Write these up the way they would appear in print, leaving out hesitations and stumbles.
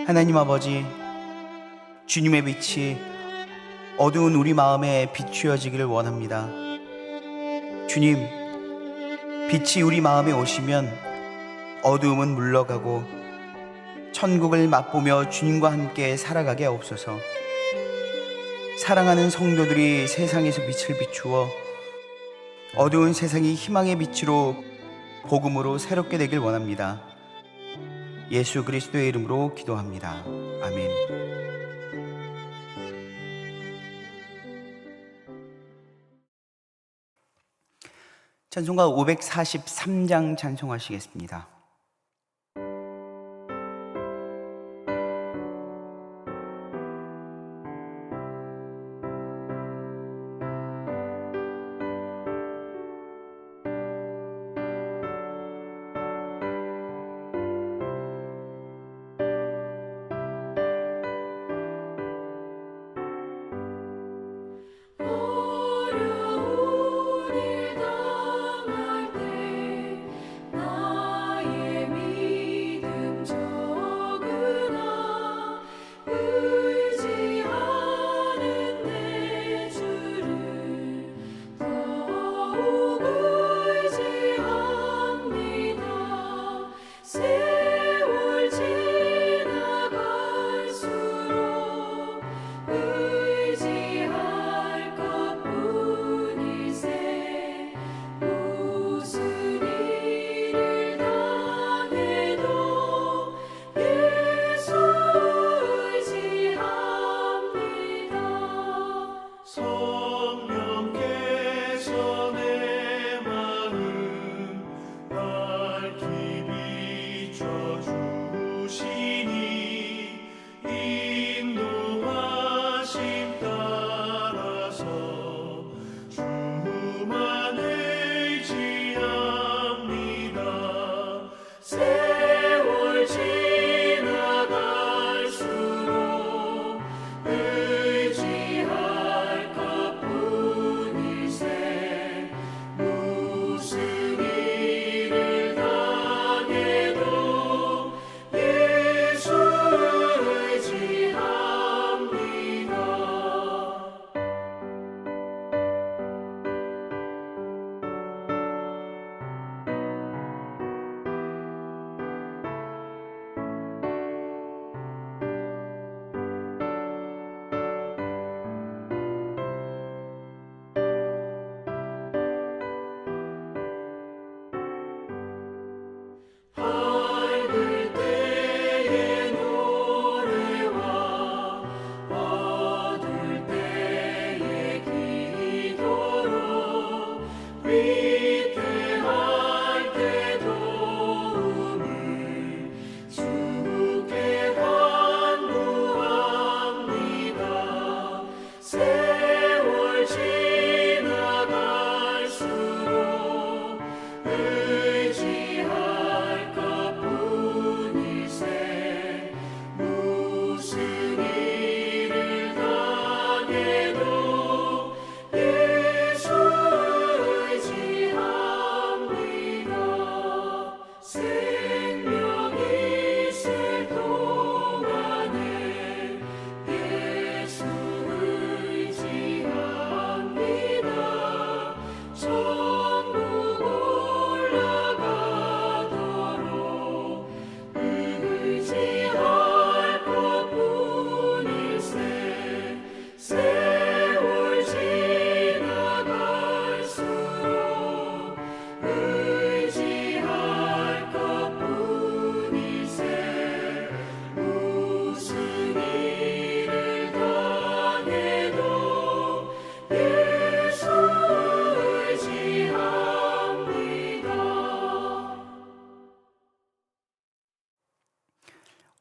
하나님 아버지, 주님의 빛이 어두운 우리 마음에 비추어지기를 원합니다. 주님, 빛이 우리 마음에 오시면 어두움은 물러가고 천국을 맛보며 주님과 함께 살아가게 하옵소서. 사랑하는 성도들이 세상에서 빛을 비추어 어두운 세상이 희망의 빛으로 복음으로 새롭게 되길 원합니다. 예수 그리스도의 이름으로 기도합니다. 아멘. 찬송가 543장 찬송하시겠습니다.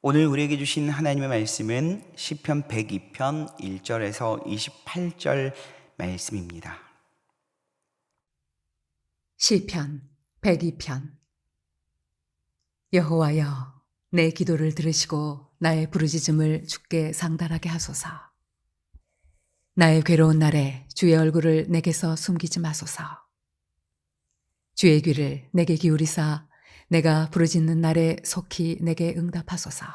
오늘 우리에게 주신 하나님의 말씀은 시편 102편 1절에서 28절 말씀입니다. 시편 102편. 여호와여, 내 기도를 들으시고 나의 부르짖음을 주께 상달하게 하소서. 나의 괴로운 날에 주의 얼굴을 내게서 숨기지 마소서. 주의 귀를 내게 기울이사 내가 부르짖는 날에 속히 내게 응답하소서.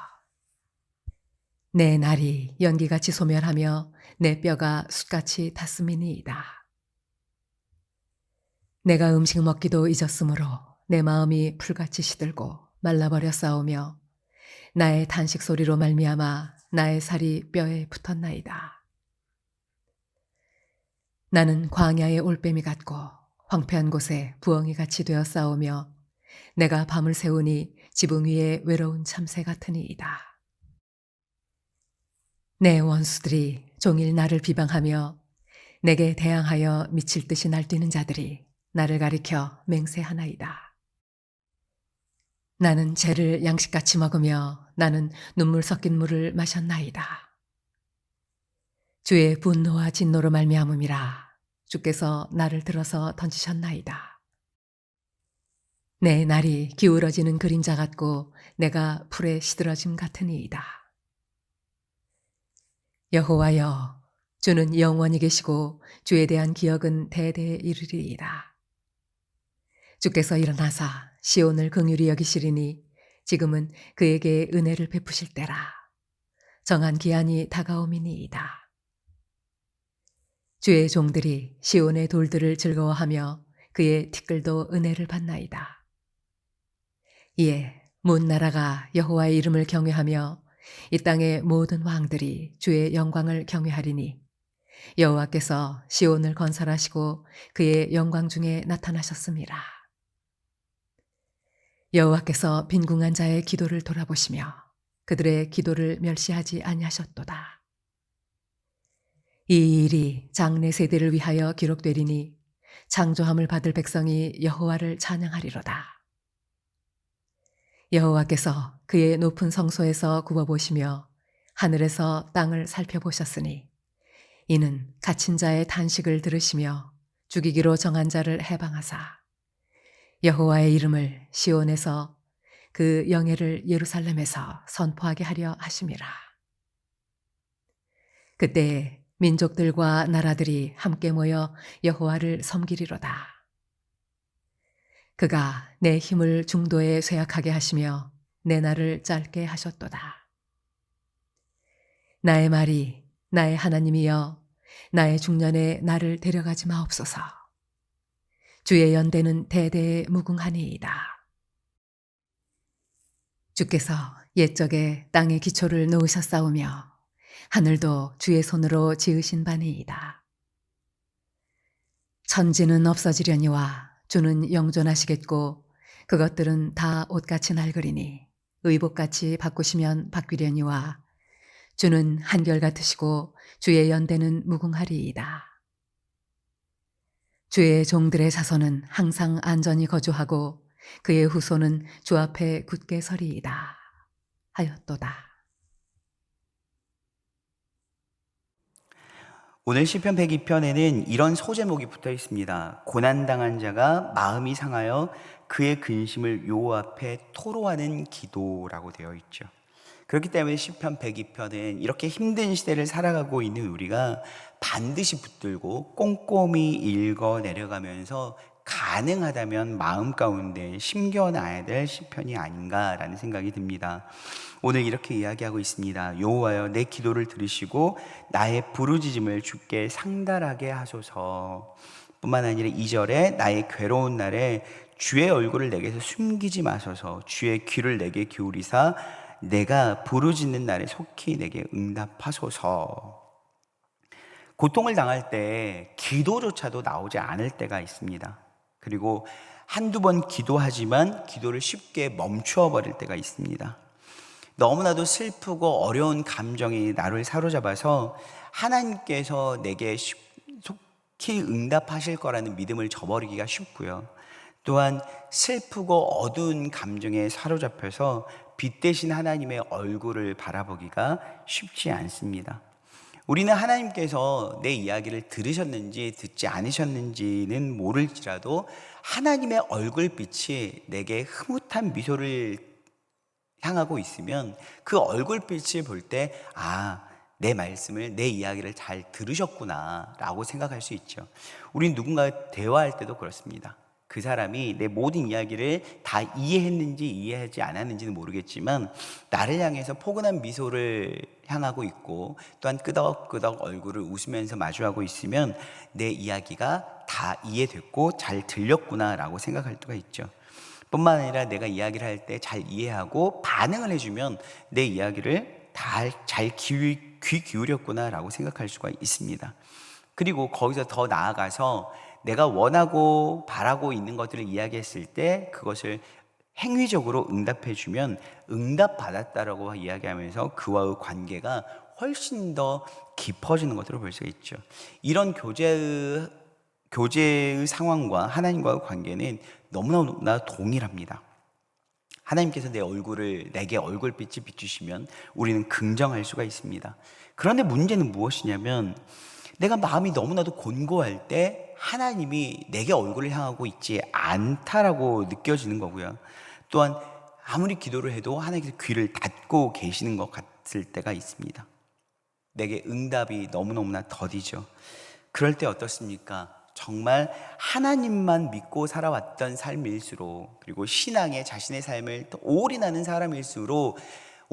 내 날이 연기같이 소멸하며 내 뼈가 숯같이 탔음이니이다. 내가 음식 먹기도 잊었으므로 내 마음이 풀같이 시들고 말라버려 싸우며 나의 탄식 소리로 말미암아 나의 살이 뼈에 붙었나이다. 나는 광야의 올빼미 같고 황폐한 곳에 부엉이같이 되어 싸우며 내가 밤을 새우니 지붕 위에 외로운 참새 같으니이다. 내 원수들이 종일 나를 비방하며 내게 대항하여 미칠 듯이 날뛰는 자들이 나를 가리켜 맹세하나이다. 나는 죄를 양식같이 먹으며 나는 눈물 섞인 물을 마셨나이다. 주의 분노와 진노로 말미암음이라 주께서 나를 들어서 던지셨나이다. 내 날이 기울어지는 그림자 같고 내가 풀에 시들어짐 같으니이다. 여호와여, 주는 영원히 계시고 주에 대한 기억은 대대에 이르리이다. 주께서 일어나사 시온을 긍휼히 여기시리니 지금은 그에게 은혜를 베푸실 때라. 정한 기한이 다가오미니이다. 주의 종들이 시온의 돌들을 즐거워하며 그의 티끌도 은혜를 받나이다. 이에 문 나라가 여호와의 이름을 경외하며 이 땅의 모든 왕들이 주의 영광을 경외하리니 여호와께서 시온을 건설하시고 그의 영광 중에 나타나셨음이라. 여호와께서 빈궁한 자의 기도를 돌아보시며 그들의 기도를 멸시하지 아니하셨도다. 이 일이 장래 세대를 위하여 기록되리니 창조함을 받을 백성이 여호와를 찬양하리로다. 여호와께서 그의 높은 성소에서 굽어보시며 하늘에서 땅을 살펴보셨으니 이는 갇힌 자의 탄식을 들으시며 죽이기로 정한 자를 해방하사 여호와의 이름을 시온에서 그 영예를 예루살렘에서 선포하게 하려 하심이라. 그때 민족들과 나라들이 함께 모여 여호와를 섬기리로다. 그가 내 힘을 중도에 쇠약하게 하시며 내 날을 짧게 하셨도다. 나의 말이 나의 하나님이여 나의 중년에 나를 데려가지 마옵소서. 주의 연대는 대대에 무궁하니이다. 주께서 옛적에 땅의 기초를 놓으셨사오며 하늘도 주의 손으로 지으신 바니이다. 천지는 없어지려니와 주는 영존하시겠고 그것들은 다 옷같이 낡으리니 의복같이 바꾸시면 바뀌려니와 주는 한결같으시고 주의 연대는 무궁하리이다. 주의 종들의 자손은 항상 안전히 거주하고 그의 후손은 주 앞에 굳게 서리이다 하였도다. 오늘 시편 102편에는 이런 소제목이 붙어 있습니다. 고난당한 자가 마음이 상하여 그의 근심을 여호와 앞에 토로하는 기도라고 되어 있죠. 그렇기 때문에 시편 102편은 이렇게 힘든 시대를 살아가고 있는 우리가 반드시 붙들고 꼼꼼히 읽어 내려가면서 가능하다면 마음 가운데 심겨놔야 될 시편이 아닌가라는 생각이 듭니다. 오늘 이렇게 이야기하고 있습니다. 여호와여, 내 기도를 들으시고 나의 부르짖음을 주께 상달하게 하소서. 뿐만 아니라 2절에 나의 괴로운 날에 주의 얼굴을 내게서 숨기지 마소서. 주의 귀를 내게 기울이사 내가 부르짖는 날에 속히 내게 응답하소서. 고통을 당할 때 기도조차도 나오지 않을 때가 있습니다. 그리고 한두 번 기도하지만 기도를 쉽게 멈추어 버릴 때가 있습니다. 너무나도 슬프고 어려운 감정이 나를 사로잡아서 하나님께서 내게 속히 응답하실 거라는 믿음을 저버리기가 쉽고요. 또한 슬프고 어두운 감정에 사로잡혀서 빛 대신 하나님의 얼굴을 바라보기가 쉽지 않습니다. 우리는 하나님께서 내 이야기를 들으셨는지 듣지 않으셨는지는 모를지라도 하나님의 얼굴빛이 내게 흐뭇한 미소를 향하고 있으면 그 얼굴빛을 볼 때 내 말씀을, 내 이야기를 잘 들으셨구나 라고 생각할 수 있죠. 우린 누군가 대화할 때도 그렇습니다. 그 사람이 내 모든 이야기를 다 이해했는지 이해하지 않았는지는 모르겠지만 나를 향해서 포근한 미소를 향하고 있고 또한 끄덕끄덕 얼굴을 웃으면서 마주하고 있으면 내 이야기가 다 이해됐고 잘 들렸구나라고 생각할 수가 있죠. 뿐만 아니라 내가 이야기를 할 때 잘 이해하고 반응을 해주면 내 이야기를 잘 귀 기울였구나라고 생각할 수가 있습니다. 그리고 거기서 더 나아가서 내가 원하고 바라고 있는 것들을 이야기했을 때 그것을 행위적으로 응답해주면 응답받았다라고 이야기하면서 그와의 관계가 훨씬 더 깊어지는 것으로 볼 수가 있죠. 이런 교제의 상황과 하나님과의 관계는 너무나 동일합니다. 하나님께서 내게 얼굴빛을 비추시면 우리는 긍정할 수가 있습니다. 그런데 문제는 무엇이냐면 내가 마음이 너무나도 곤고할 때 하나님이 내게 얼굴을 향하고 있지 않다라고 느껴지는 거고요. 또한 아무리 기도를 해도 하나님께서 귀를 닫고 계시는 것 같을 때가 있습니다. 내게 응답이 너무너무나 더디죠. 그럴 때 어떻습니까? 정말 하나님만 믿고 살아왔던 삶일수록, 그리고 신앙에 자신의 삶을 더 올인하는 사람일수록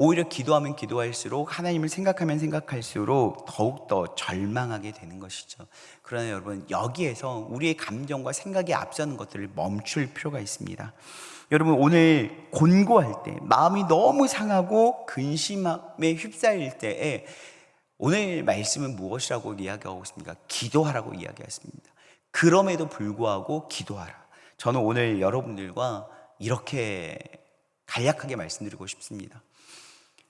오히려 기도하면 기도할수록, 하나님을 생각하면 생각할수록 더욱더 절망하게 되는 것이죠. 그러나 여러분, 여기에서 우리의 감정과 생각이 앞서는 것들을 멈출 필요가 있습니다. 여러분, 오늘 곤고할 때, 마음이 너무 상하고 근심함에 휩싸일 때에 오늘 말씀은 무엇이라고 이야기하고 있습니까? 기도하라고 이야기했습니다. 그럼에도 불구하고 기도하라. 저는 오늘 여러분들과 이렇게 간략하게 말씀드리고 싶습니다.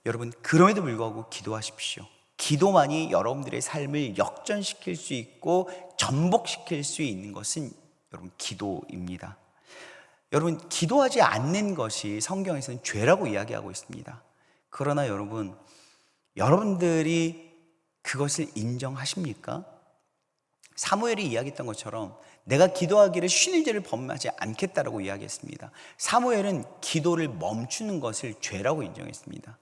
여러분, 그럼에도 불구하고 기도하십시오. 기도만이 여러분들의 삶을 역전시킬 수 있고 전복시킬 수 있는 것은 여러분 기도입니다. 여러분, 기도하지 않는 것이 성경에서는 죄라고 이야기하고 있습니다. 그러나 여러분들이 그것을 인정하십니까? 사무엘이 이야기했던 것처럼 내가 기도하기를 쉬는 죄를 범하지 않겠다라고 이야기했습니다. 사무엘은 기도를 멈추는 것을 죄라고 인정했습니다.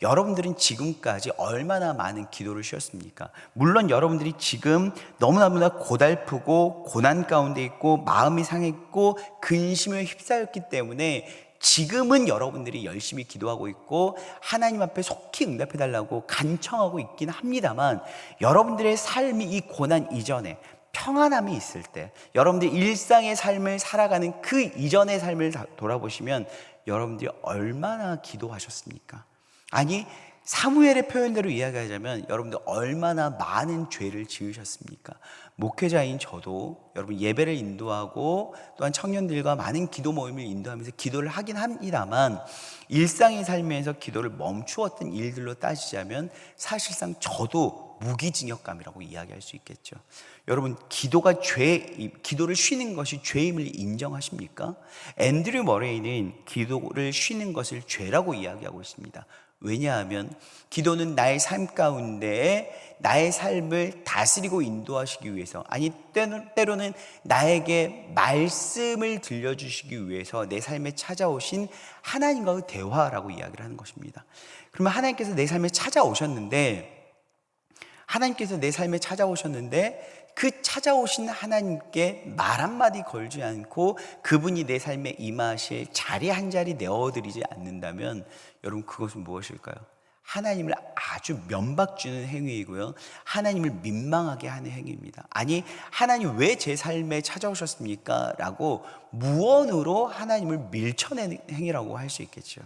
여러분들은 지금까지 얼마나 많은 기도를 쉬었습니까? 물론 여러분들이 지금 너무나 고달프고 고난 가운데 있고 마음이 상했고 근심에 휩싸였기 때문에 지금은 여러분들이 열심히 기도하고 있고 하나님 앞에 속히 응답해달라고 간청하고 있긴 합니다만, 여러분들의 삶이 이 고난 이전에 평안함이 있을 때, 여러분들 일상의 삶을 살아가는 그 이전의 삶을 돌아보시면 여러분들이 얼마나 기도하셨습니까? 아니, 사무엘의 표현대로 이야기하자면 여러분들 얼마나 많은 죄를 지으셨습니까? 목회자인 저도 여러분 예배를 인도하고 또한 청년들과 많은 기도 모임을 인도하면서 기도를 하긴 합니다만, 일상의 삶에서 기도를 멈추었던 일들로 따지자면 사실상 저도 무기징역감이라고 이야기할 수 있겠죠. 여러분, 기도를 쉬는 것이 죄임을 인정하십니까? 앤드류 머레이는 기도를 쉬는 것을 죄라고 이야기하고 있습니다. 왜냐하면 기도는 나의 삶 가운데 나의 삶을 다스리고 인도하시기 위해서, 아니 때로는 나에게 말씀을 들려주시기 위해서 내 삶에 찾아오신 하나님과의 대화라고 이야기를 하는 것입니다. 그러면 하나님께서 내 삶에 찾아오셨는데 그 찾아오신 하나님께 말 한마디 걸지 않고 그분이 내 삶에 임하실 자리 한 자리 내어드리지 않는다면 여러분, 그것은 무엇일까요? 하나님을 아주 면박주는 행위이고요, 하나님을 민망하게 하는 행위입니다. 아니, 하나님 왜 제 삶에 찾아오셨습니까? 라고 무언으로 하나님을 밀쳐내는 행위라고 할 수 있겠죠.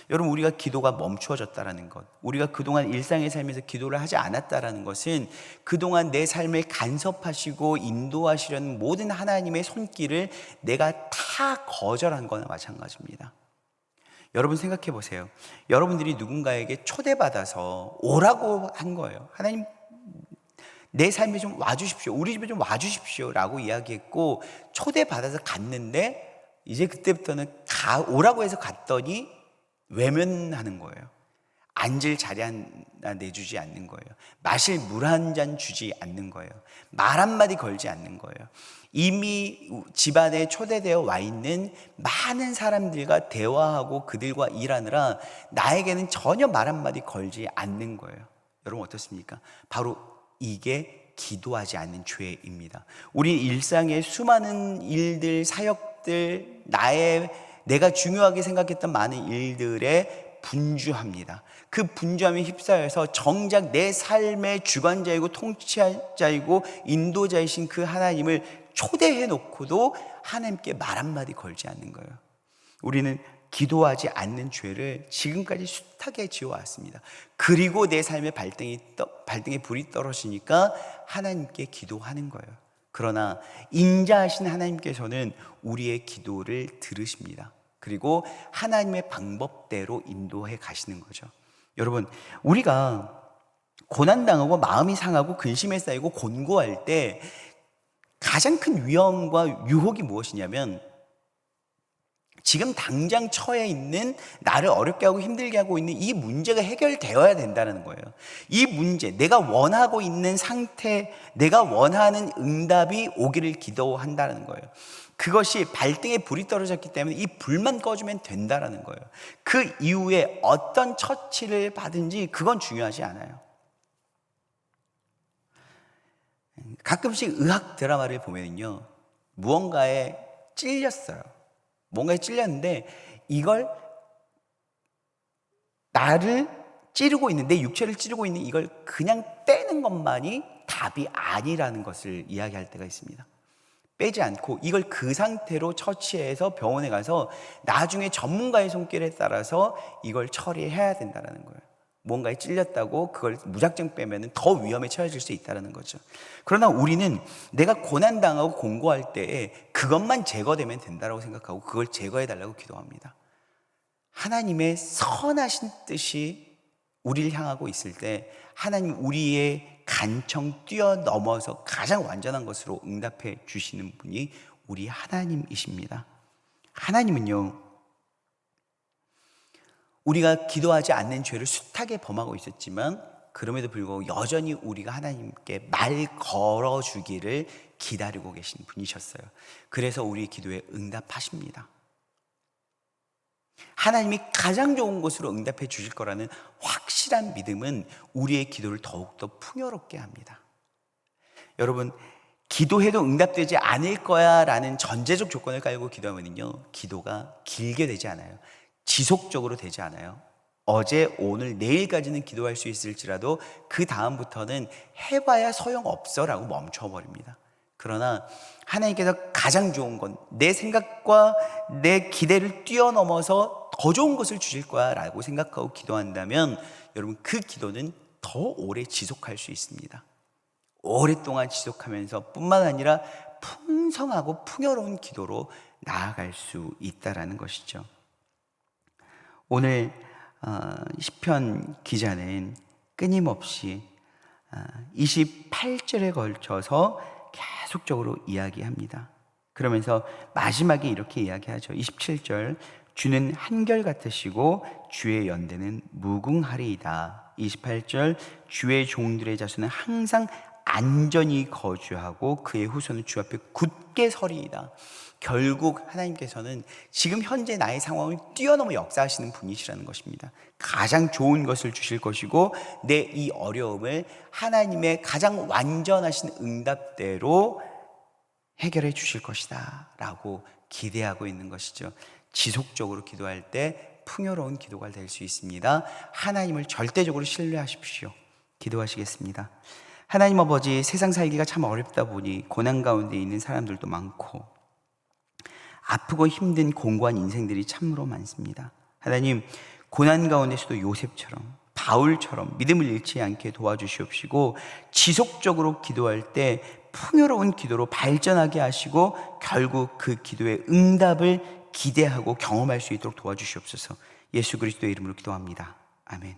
여러분, 우리가 기도가 멈추어졌다라는 것, 우리가 그동안 일상의 삶에서 기도를 하지 않았다라는 것은 그동안 내 삶을 간섭하시고 인도하시려는 모든 하나님의 손길을 내가 다 거절한 거나 마찬가지입니다. 여러분, 생각해 보세요. 여러분들이 누군가에게 초대받아서 오라고 한 거예요. 하나님, 내 삶에 좀 와주십시오, 우리 집에 좀 와주십시오 라고 이야기했고 초대받아서 갔는데, 이제 그때부터는 오라고 해서 갔더니 외면하는 거예요. 앉을 자리 하나 내주지 않는 거예요. 마실 물 한 잔 주지 않는 거예요. 말 한마디 걸지 않는 거예요. 이미 집안에 초대되어 와 있는 많은 사람들과 대화하고 그들과 일하느라 나에게는 전혀 말 한마디 걸지 않는 거예요. 여러분, 어떻습니까? 바로 이게 기도하지 않는 죄입니다. 우리 일상의 수많은 일들, 사역들, 내가 중요하게 생각했던 많은 일들에 분주합니다. 그 분주함에 휩싸여서 정작 내 삶의 주관자이고 통치자이고 인도자이신 그 하나님을 초대해 놓고도 하나님께 말 한마디 걸지 않는 거예요. 우리는 기도하지 않는 죄를 지금까지 숱하게 지어왔습니다. 그리고 내 삶의 발등에 불이 떨어지니까 하나님께 기도하는 거예요. 그러나 인자하신 하나님께서는 우리의 기도를 들으십니다. 그리고 하나님의 방법대로 인도해 가시는 거죠. 여러분, 우리가 고난당하고 마음이 상하고 근심에 쌓이고 곤고할 때 가장 큰 위험과 유혹이 무엇이냐면, 지금 당장 처해 있는, 나를 어렵게 하고 힘들게 하고 있는 이 문제가 해결되어야 된다는 거예요. 이 문제, 내가 원하고 있는 상태, 내가 원하는 응답이 오기를 기도한다는 거예요. 그것이 발등에 불이 떨어졌기 때문에 이 불만 꺼주면 된다는 거예요. 그 이후에 어떤 처치를 받은지 그건 중요하지 않아요. 가끔씩 의학 드라마를 보면요, 무언가에 찔렸어요. 뭔가에 찔렸는데 이걸, 나를 찌르고 있는, 내 육체를 찌르고 있는 이걸 그냥 빼는 것만이 답이 아니라는 것을 이야기할 때가 있습니다. 빼지 않고 이걸 그 상태로 처치해서 병원에 가서 나중에 전문가의 손길에 따라서 이걸 처리해야 된다는 거예요. 뭔가에 찔렸다고 그걸 무작정 빼면 더 위험에 처해질 수 있다는 거죠. 그러나 우리는 내가 고난당하고 공고할 때에 그것만 제거되면 된다고 생각하고 그걸 제거해달라고 기도합니다. 하나님의 선하신 뜻이 우리를 향하고 있을 때 하나님 우리의 간청 뛰어넘어서 가장 완전한 것으로 응답해 주시는 분이 우리 하나님이십니다. 하나님은요, 우리가 기도하지 않는 죄를 숱하게 범하고 있었지만 그럼에도 불구하고 여전히 우리가 하나님께 말 걸어주기를 기다리고 계신 분이셨어요. 그래서 우리 기도에 응답하십니다. 하나님이 가장 좋은 것으로 응답해 주실 거라는 확실한 믿음은 우리의 기도를 더욱더 풍요롭게 합니다. 여러분, 기도해도 응답되지 않을 거야 라는 전제적 조건을 깔고 기도하면요, 기도가 길게 되지 않아요. 지속적으로 되지 않아요. 어제, 오늘, 내일까지는 기도할 수 있을지라도 그 다음부터는 해봐야 소용없어 라고 멈춰버립니다. 그러나 하나님께서 가장 좋은 건, 내 생각과 내 기대를 뛰어넘어서 더 좋은 것을 주실 거야 라고 생각하고 기도한다면 여러분, 그 기도는 더 오래 지속할 수 있습니다. 오랫동안 지속하면서 뿐만 아니라 풍성하고 풍요로운 기도로 나아갈 수 있다는 것이죠. 오늘 시편 기자는 끊임없이 28절에 걸쳐서 계속적으로 이야기합니다. 그러면서 마지막에 이렇게 이야기하죠. 27절, 주는 한결같으시고 주의 연대는 무궁하리이다. 28절, 주의 종들의 자손은 항상 안전히 거주하고 그의 후손은 주 앞에 굳게 서리이다. 결국 하나님께서는 지금 현재 나의 상황을 뛰어넘어 역사하시는 분이시라는 것입니다. 가장 좋은 것을 주실 것이고 내 이 어려움을 하나님의 가장 완전하신 응답대로 해결해 주실 것이다 라고 기대하고 있는 것이죠. 지속적으로 기도할 때 풍요로운 기도가 될 수 있습니다. 하나님을 절대적으로 신뢰하십시오. 기도하시겠습니다. 하나님 아버지, 세상 살기가 참 어렵다 보니 고난 가운데 있는 사람들도 많고 아프고 힘든 공고한 인생들이 참으로 많습니다. 하나님, 고난 가운데서도 요셉처럼, 바울처럼 믿음을 잃지 않게 도와주시옵시고 지속적으로 기도할 때 풍요로운 기도로 발전하게 하시고 결국 그 기도의 응답을 기대하고 경험할 수 있도록 도와주시옵소서. 예수 그리스도의 이름으로 기도합니다. 아멘.